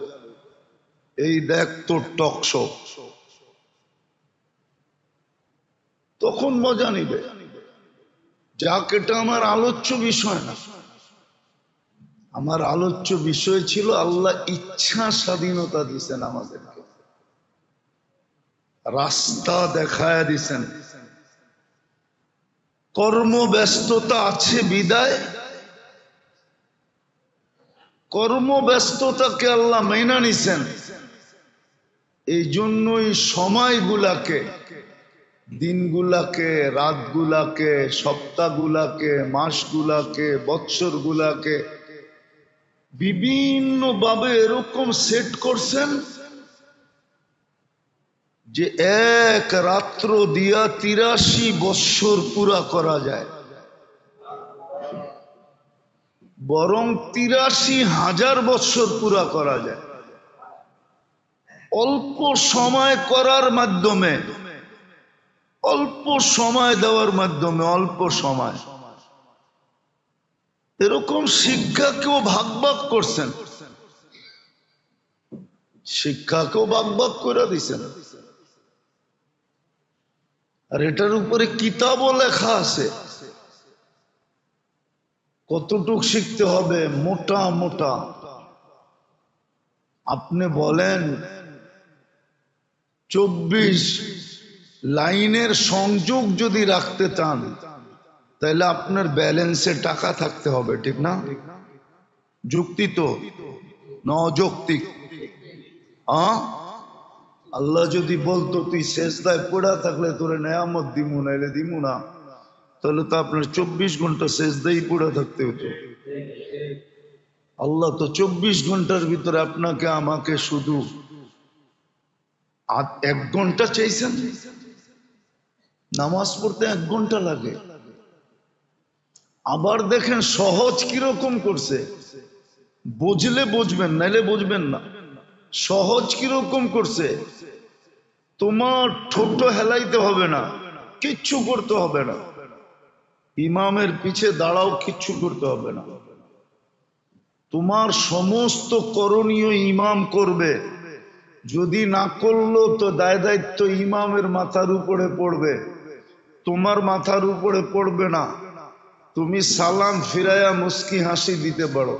A: এই দেখ তোর টকশো, তখন মজা নিবে। যাক, এটা আমার আলোচ্য বিষয় না। আমার আলোচ্য বিষয় ছিল আল্লাহ ইচ্ছা স্বাধীনতা দিছেন আমাদেরকে, রাস্তা দেখায় দিছেন। কর্মব্যস্ততা আছে বিদায়, কর্মব্যস্ততাকে আল্লাহ মেনে নিছেন। এই জন্যই সময়গুলাকে, দিনগুলাকে, রাতগুলাকে, সপ্তাহগুলাকে, মাসগুলাকে, বৎসরগুলাকে বিভিন্নভাবে এরকম সেট করছেন যে এক রাত্র দিয়া 83 বৎসর পুরা করা যায়, বরং 83,000 বৎসর পুরা করা যায় অল্প সময় করার মাধ্যমে, অল্প সময় দেওয়ার মাধ্যমে। অল্প সময় এরকম শিক্ষাকেও ভাগ ভাগ করছেন, শিক্ষাকেও ভাগ ভাগ করে দিছেন। আর এটার উপরে কিতাবও লেখা আছে কতটুক শিখতে হবে, মোটা মোটা। আপনি বলেন 24 লাইনের সংযোগ যদি রাখতে চান তাহলে আপনার ব্যালেন্সে টাকা থাকতে হবে, ঠিক না? যুক্তি তো না অযৌক্তিক? আল্লাহ যদি বলতো তুই সেজদায় পড়া থাকলে তোরে নেয়ামত দিমু, নাইলে দিমু না, তাহলে তো আপনার 24 ঘন্টা সেজদাই পড়া থাকতে হতো। আল্লাহ তো 24 ঘন্টার ভিতরে আপনাকে আমাকে শুধু 1 ঘন্টা চাইছেন। নামাজ পড়তে 1 ঘন্টা লাগে। আবার দেখেন সহজ কিরকম করছে, বুঝলে বুঝবেন, নাইলে বুঝবেন না। সহজ কিরকম করছে, তোমার ঠোঁট হেলাইতে হবে না, কিচ্ছু করতে হবে না, ইমামের পিছে দাঁড়াও, কিচ্ছু করতে হবে না। তোমার সমস্ত করণীয় ইমাম করবে। যদি না করলো তো দায় দায়িত্ব ইমামের মাথার উপরে পড়বে, তোমার মাথার উপরে পড়বে না। তুমি সালাম ফিরাইয়া মুস্কি হাসি দিতে পারো,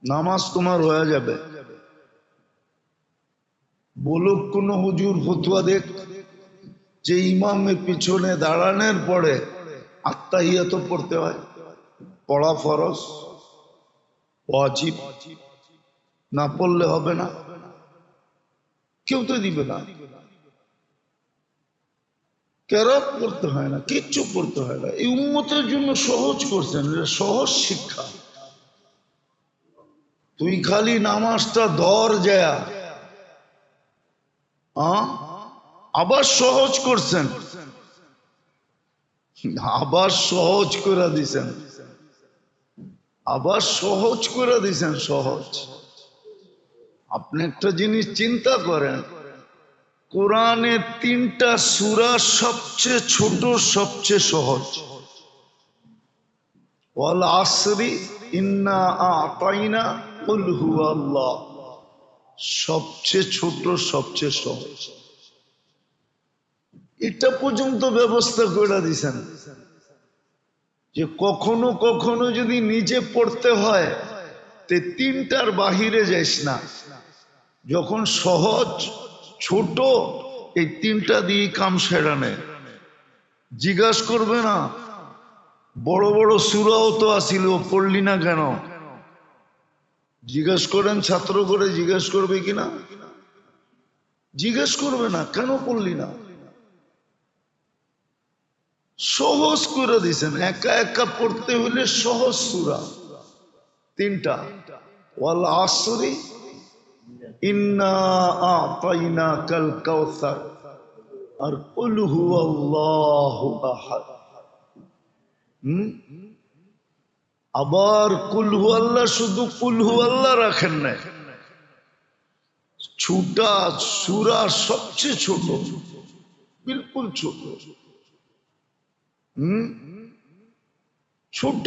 A: নামাজ তোমার হয়ে যাবে। বলুক কোন হুজুর ফতুয়া দেখ যে ইমামের পিছনে দাঁড়ানোর পরে আত্তাহিয়াত পড়তে হয়, পড়া ফরজ ওয়াজিব, না পড়লে হবে না, কেউ তো দিবে না। কেরাত করতে হয় না, কিচ্ছু করতে হয় না। এই উম্মতের জন্য সহজ করছেন, সহজ শিক্ষা। তুই খালি নামাজটা ধর যায়, আবার সহজ করছেন, আবার সহজ করে দিছেন, আবার সহজ করে দিছেন। সহজ। আপনি একটা জিনিস চিন্তা করেন, কোরআনে 3টা সূরা সবচেয়ে ছোট, সবচেয়ে সহজ। ওয়াল আসরি ইন্না আ'তাইনা কুল হুয়াল্লাহ, সবচেয়ে ছোট, সবচেয়ে সহজ। এটা পর্যন্ত ব্যবস্থা করে দিছেন যে কখনো কখনো যদি নিজে পড়তে হয় তে 3টার বাহিরে যাইস না। যখন সহজ ছোট, এই 3টা দিয়ে কাম সেরা নেয়। জিজ্ঞাসা করবে না বড় বড় সূরাও তো আসিল, পড়লি না কেন? জিজ্ঞেস করেন, ছাত্র করে জিজ্ঞেস করবে কিনা? জিজ্ঞেস করবে না, কেন পড়লি না? সহজ করে দিছেন। একা একা পড়তে হলে সহজ সূরা 3টা। ওয়াল আসরি ইন্না আ'তাইনাকাল কাউসার আর কুল হুয়াল্লাহু আহাদ। আবার কুল হুয়াল্লাহ, শুধু কুল হুয়াল্লাহ রাখেন নাই, ছোটা সূরা সবচেয়ে ছোট, বিলকুল ছোট। ছোট,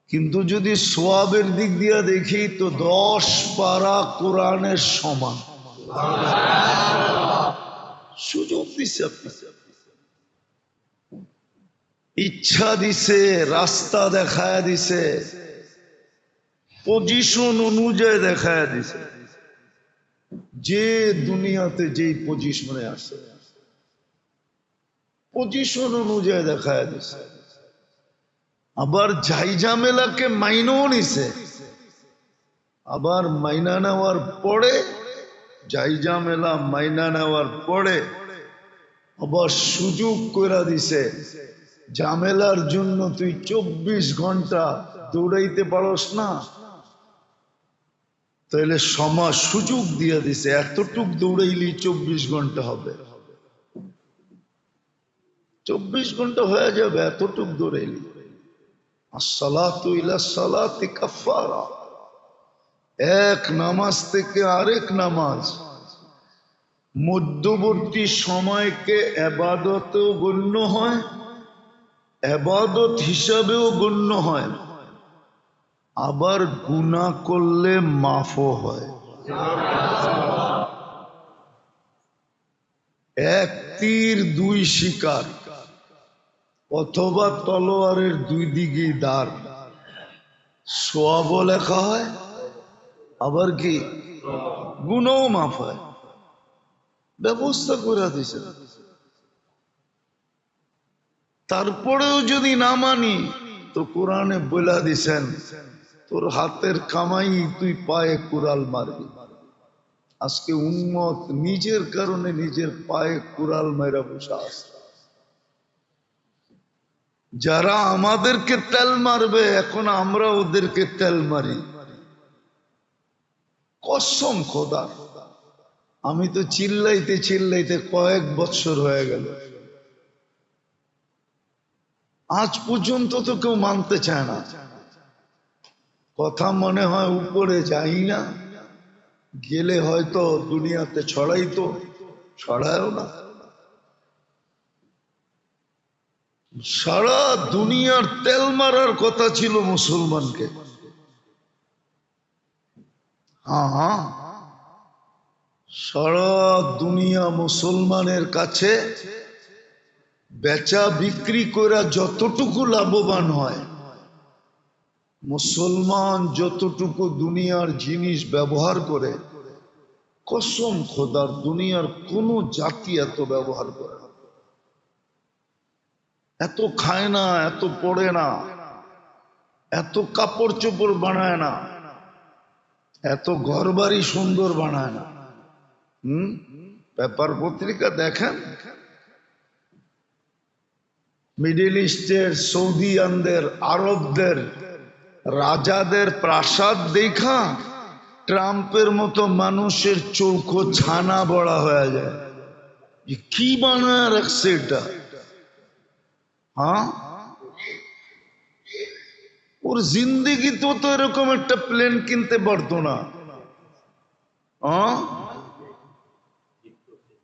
A: কিন্তু যদি সওয়াবের দিক দিয়ে দেখি তো 10 পারা কোরআনের সমান। সুযোগ দিছে আপনি, ইচ্ছা দিছে, রাস্তা দেখায় দিছে, পজিশন অনুযায়ী দেখায় দিছে। যে দুনিয়াতে যেই পজিশনে আসে, পজিশন অনুযায়ী দেখায় দিছে। আবার ঝাইঝামেলাকে মাইনও নিছে। আবার মাইনা নেওয়ার পরে, ঝাইঝামেলা মাইনা নেওয়ার পরে আবার সুযোগ করে দিছে, ঝামেলার জন্য তুই 24 ঘন্টা দৌড়াইতে পারস না, তাহলে সমাজ সুযোগ দিয়ে দিছে, এতটুক দৌড়াইলি 24 ঘন্টা হবে, 24 ঘন্টা হয়ে যাবে, এতটুক দৌড়াইলি। আসসালাতু ইলাস সালাতি কাফারা, এক নামাজ থেকে আরেক নামাজ, মধ্যবর্তী সময়কে ইবাদতেও গণ্য হয়, ইবাদত হিসাবেও গণ্য হয়, আবার গুনাহ করলে মাফও হয়। এক তীর দুই শিকার, অথবা তলোয়ারের 2 দিকেই ধার। সওয়াবও লেখা হয়, আবার কি গুনাহও মাফ হয়। ব্যবস্থা করে দিছে। তারপরেও যদি না মানি তো কোরআনে বলে দিছেন তোর হাতের কামাই তুই পায়ে কুড়াল মারবি। আজকে উম্মত নিজের কারণে নিজের পায়ে কুড়াল মেরা বসে আছে। যারা আমাদেরকে তেল মারবে, এখন আমরা ওদেরকে তেল মারি। কসম খোদা, আমি তো চিল্লাইতে চিল্লাইতে কয়েক বছর হয়ে গেল, আজ পর্যন্ত তো কেউ মানতে চায় না। কথা মনে হয় উপরে যাই না, গেলে হয়তো দুনিয়াতে ছড়াইতো, ছড়ায়ও না। সারা দুনিয়ার তেল মারার কথা ছিল মুসলমানকে। হ্যাঁ, সারা দুনিয়া মুসলমানের কাছে বেচা বিক্রি করে যতটুকু লাভবান হয়, মুসলমান যতটুকু দুনিয়ার জিনিস ব্যবহার করে, কসম খোদার দুনিয়ার কোন জাতি এত ব্যবহার করে না, এত খায় না, এত পড়ে না, এত কাপড় চোপড় বানায় না, এত ঘর বাড়ি সুন্দর বানায় না। পেপার পত্রিকা দেখেন, মিডিল ইস্টের, সৌদিয়ানদের, আরবদের রাজাদের প্রাসাদ দেখা ট্রাম্পের মতো মানুষের চৌখো ছানা বড়া হয়ে যায়। যে কি বানায় রাখছে এটা। হ্যাঁ, ওর জিন্দেগি তো এরকম একটা প্লেন কিনতে পারতো না।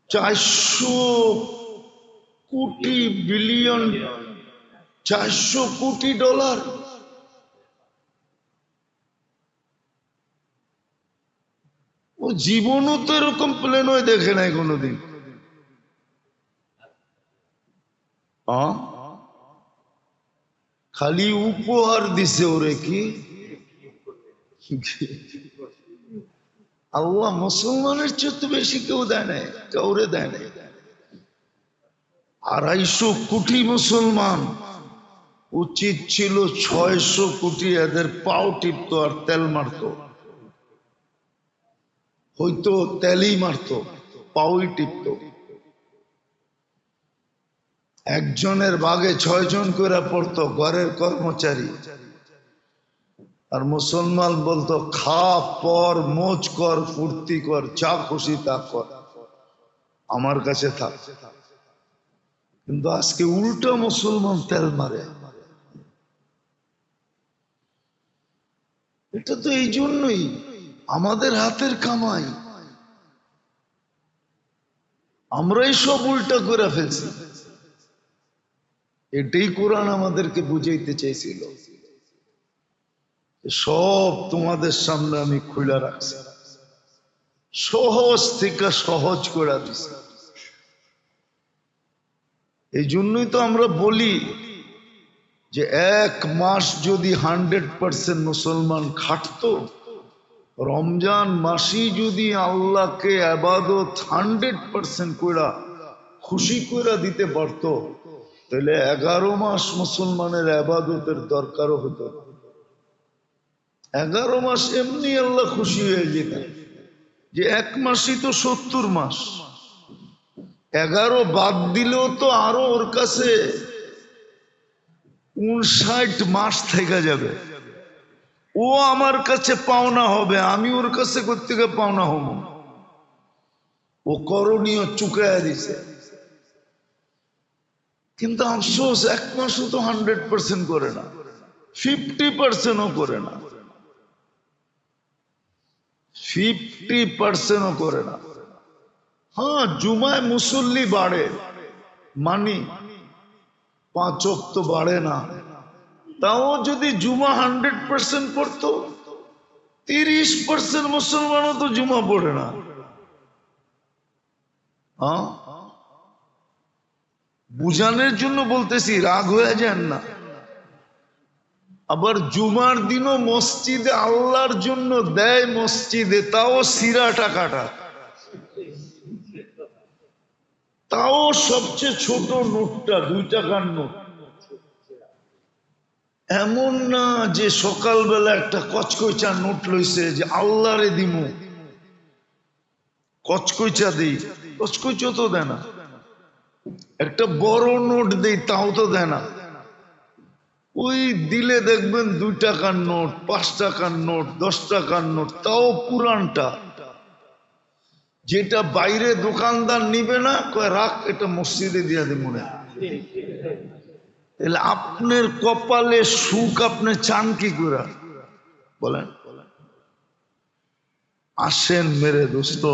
A: 400 কোটি বিলিয়ন, 400 কোটি ডলার। ও জীবনও তো এরকম প্লেন হয়ে দেখে নাই কোনোদিন। খালি উপহার দিছে ওরে কি আল্লাহ মুসলমানের চেয়ে বেশি কেউ দেয় নাই, কাউরে দেয় নাই। 250 কোটি মুসলমান, উচিত ছিল 600 কোটি এদের পাও টিপতো আর তেল মারতো, হয়তো তেলই মারতো, পাওই টিপতো। একজনের ভাগে 6 জন করে পড়তো ঘরের কর্মচারী। আর মুসলমান বলতো খা, পর, মোজ কর, ফুর্তি কর, যা খুশি তা কর, আমার কাছে থাক। কিন্তু আজকে উল্টো মুসলমান তেল মারে। এটা তো এই জন্যই আমাদের হাতের কামাই, আমরাই সব উল্টা করে ফেলছি। এটাই কোরআন আমাদেরকে বুঝাইতে চাইছিল। সব তোমাদের সামনে আমি খুলে রাখছি, সহজ থেকে সহজ করে দিছি। এই জন্যই তো আমরা বলি যে 1 মাস যদি 100% মুসলমান খাটতো, রমজান মাসি যদি আল্লাহকে আবাদত 100% কইরা খুশি কইরা দিতে পারতো, তাহলে 11 মাস মুসলমানের আবাদতের দরকারও হতো। 11 মাস এমনি আল্লাহ খুশি হয়ে যেতেন। যে 1 মাসই তো 70 মাস, 11 বাদ দিলেও তো আরো ওর কাছে 59 মাস থেকে যাবে। ও আমার কাছে পাওনা হবে, আমি ওর কাছে কোত্থেকে পাওনা হব। ও করণীয় চুকাইয়া দিছে। কিন্তু আফসোস 1 মাসও তো 100% করে না, 50%ও করে না, 50%ও করে না। হ্যাঁ, জুমায় মুসল্লি বাড়ে, মানি 5 ওয়াক্ত বাড়ে না। তাও যদি জুমা 100% পড়তো, 30% মুসলমানও তো জুমা পড়ে না। হ্যাঁ, বুঝানোর জন্য বলতেছি, রাগ হয়ে যান না। আবার জুমার দিনও মসজিদে আল্লাহর জন্য দেয় মসজিদে, তাও সিরা টাকাটা, তাও সবচেয়ে ছোট নোটটা 2 টাকার নোট। এমন না যে সকালবেলা একটা কচকচা নোট লইছে যে আল্লাহরে দিমু, কচকচা দেই, কচকচা তো দেয় না। একটা বড় নোট দেই, তাও তো দেয় না। ওই দিলে দেখবেন 2 টাকার নোট, 5 টাকার নোট, 10 টাকার নোট, তাও পুরানটা, যেটা বাইরে দোকানদার নিবে না, কয় রাখ, এটা মসজিদে দিয়া দে মনে। তাহলে আপনার কপালে সুখ আপনি চান কি করে বলেন? আসেন মেরে দোস্ত,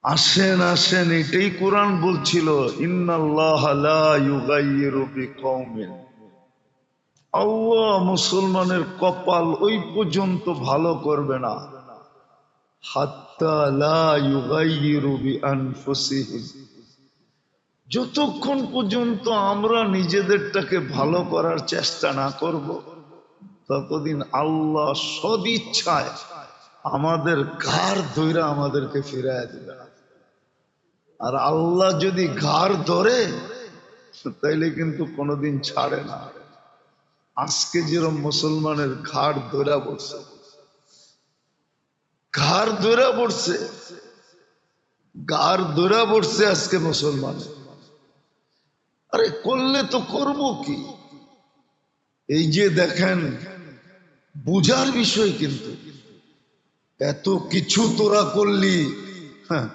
A: আসেন আসেন, এটাই কোরআন বলছিল, ইন্নাল্লাহ লা ইউগাইয়িরু বিকওমিন। আল্লাহ মুসলমানের কপাল ওই পর্যন্ত ভালো করবে না হাত্তা লা ইউগাইয়িরু বিআনফুসিহিম, যতক্ষণ পর্যন্ত আমরা নিজেদেরটাকে ভালো করার চেষ্টা না করব, ততদিন আল্লাহ সদিচ্ছায় আমাদের ঘাড় ধইরা আমাদেরকে ফিরাইয়া দিবে না। আর আল্লাহ যদি ঘাড় ধরে, তাইলে কিন্তু কোনোদিন ছাড়ে না। আজকে যেরকম মুসলমানের ঘাড় ধরা পড়ছে, ঘাড় ধরা পড়ছে, ঘাড় ধরা পড়ছে আজকে মুসলমান। আরে করলে তো করব কি? এই যে দেখেন, বুঝার বিষয়, কিন্তু এত কিছু তোরা করলি, হ্যাঁ,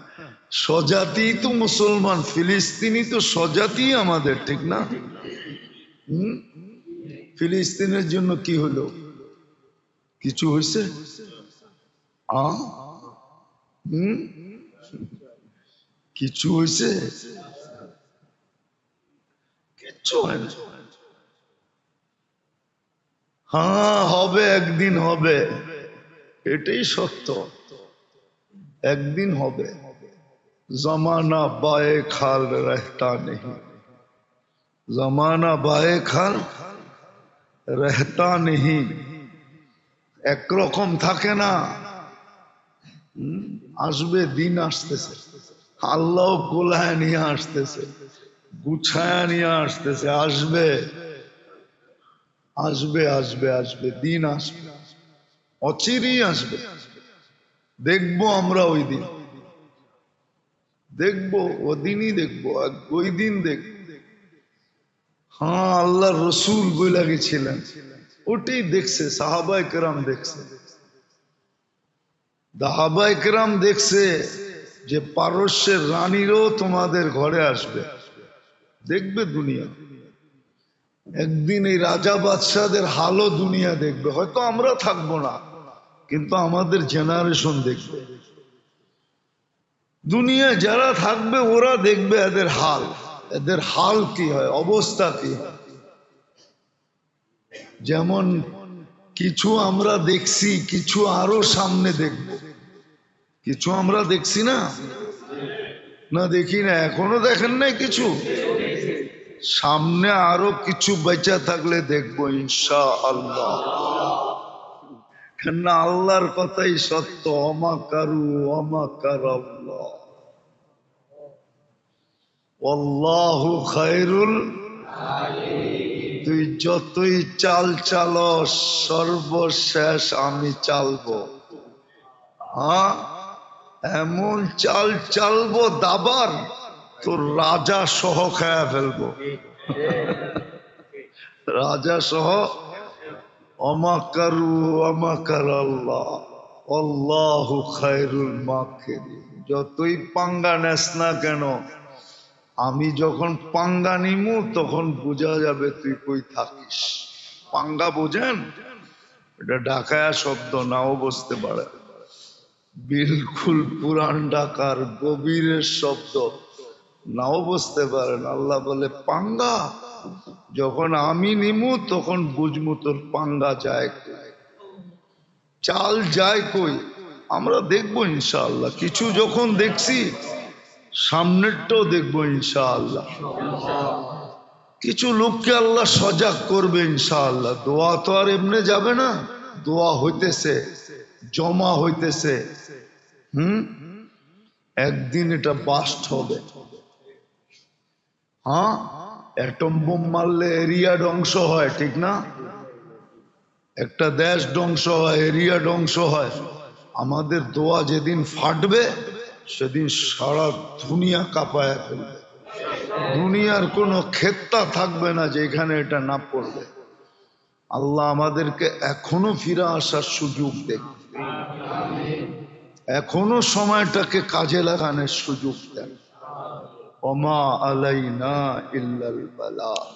A: স্বজাতি তো মুসলমান, ফিলিস্তিনি তো স্বজাতি আমাদের, ঠিক না? ফিলিস্তিনের জন্য কি হলো? কিছু হয়েছে? কিছু হয়েছে? কিচ্ছু হয় না। হ্যাঁ, হবে, একদিন হবে, এটাই সত্য, একদিন হবে। জমানা বায়ে খাল রহতা নেই, জমানা বায়ে খাল রহতা নেই, একরকম থাকে না। আসবে, দিন আসতেছে, আল্লাহ গোলায় নিয়ে আসতেছে, গুছায় নিয়ে আসতেছে, আসবে আসবে আসবে আসবে, দিন আসবে, অচিরেই আসবে। দেখবো আমরা ওই দিন, দেখবো ওদিনই দেখবো, ওই দিন দেখবো। হ্যাঁ, আল্লাহ রসুল বইলা গেছিলেন, ওটাই দেখছে, সাহাবায়ে কেরাম দেখছে, সাহাবায়ে কেরাম দেখছে যে পারস্যের রানীরও তোমাদের ঘরে আসবে, দেখবে দুনিয়া। একদিন এই রাজা বাদশাদের হালও দুনিয়া দেখবে, হয়তো আমরা থাকবো না, কিন্তু আমাদের জেনারেশন দেখবে। দুনিয়া যারা থাকবে ওরা দেখবে এদের হাল, এদের হাল কি হয়, অবস্থা কি হয়। যেমন কিছু আমরা দেখছি, কিছু আরো সামনে দেখব, কিছু আমরা দেখছি না, না দেখি না, এখনো দেখেন নাই কিছু, সামনে আরো কিছু বেঁচে থাকলে দেখবো ইনশাআল্লাহ। কেননা আল্লাহর কথাই সত্য, অমাকারু অমাকারাল্লাহ আল্লাহু খায়রুল। তুই যতই চাল চালো, সর্বশেষ আমি চালবো। হ্যাঁ, এমন চাল চালবো দাবার, তোর রাজা সহ খায়া ফেলবো, রাজা সহ। অমাকারু অমাকার আল্লাহ আল্লাহু খায়রুল মাকিরিন। যতই পাঙ্গা নেস না কেন, আমি যখন পাঙ্গা নিমু তখন বোঝা যাবে তুই কই থাকিস। পাঙ্গা বোঝেন? এটা ঢাকায়া শব্দ, নাও বুঝতে পারে, বিলকুল পুরান ঢাকার গভীরের শব্দ, নাও বুঝতে পারেন। আল্লাহ বলে পাঙ্গা, যখন আমি নিমু তখন বুঝমু তোর পাঙ্গা যায় কই, চাল যায় কই। আমরা দেখবো ইনশাআল্লাহ, কিছু যখন দেখছি সামনেরটাও দেখবো ইনশাআল্লাহ। কিছু লোককে আল্লাহ সজাগ করবে ইনশাআল্লাহ। দোয়া তো আর এমনি যাবে না, দোয়া হইতেছে, জমা হইতেছে। একদিন এটা বাস্ট হবে। হ্যাঁ, অ্যাটম বোম মারলে এরিয়া ধ্বংস হয়, ঠিক না? একটা দেশ ধ্বংস হয়, এরিয়া ধ্বংস হয়। আমাদের দোয়া যেদিন ফাটবে সেদিন সারা দুনিয়া কাঁপায় ফেলবে, দুনিয়ার কোনো ক্ষেত্তা থাকবে না যেখানে এটা না পড়বে। আল্লাহ আমাদেরকে এখনো ফিরে আসার সুযোগ দেন, এখনো সময়টাকে কাজে লাগানোর সুযোগ দেন। ওমা আলাইনা ইল্লাল বালাগ।